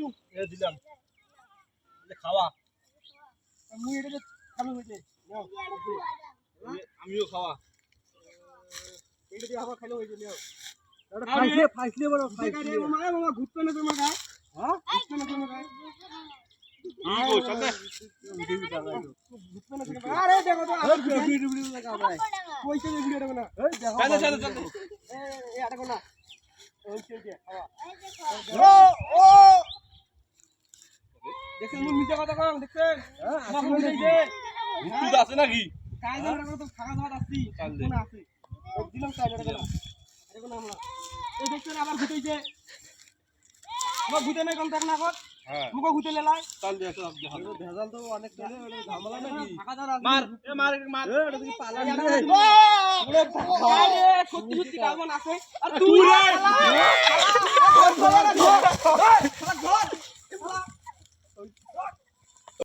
একটু এ দিলাম এটা খাওয়া মুই এটা খালো হইছে নাও আমিও খাওয়া এটা দিয়ে আবার খালো হইছে নাও এটা আরে, ফাইসলে বড় ফাইসলে মামা ঘুরতে না তোমার গায় হ্যাঁ ঘুরতে না তোমার গায় কি কইছ তে ঘুরতে না তোমার আরে দেখো তো আর ভিডিও ভিডিও লাগা ভাই কইছে ভিডিও দেখো না এই দেখো চলে চলে চলে এই আটা কোনা ওই চলছে খাওয়া ও দেখেন মুই মিছা কথা কম দেখছেন হ্যাঁ আসলে মৃত্যু আছে নাকি কাজ আমরা তো থাকা দাওয়া আসছি কোন আছে দিলাম কাজ এটা কোনা এটা কোনা আমরা এই দেখছেন আবার ঘুটাইছে আমার ঘুটে নাই কোন থাক না কর হ্যাঁ মুকো ঘুটে লেলাই চল দে সব দেখা ভেজাল তো অনেক চলে ওটা ঝামেলা নাকি থাকা দাওয়া মার মার এটা কি পালা না সত্যি সত্যি কাজ আছে আর তুই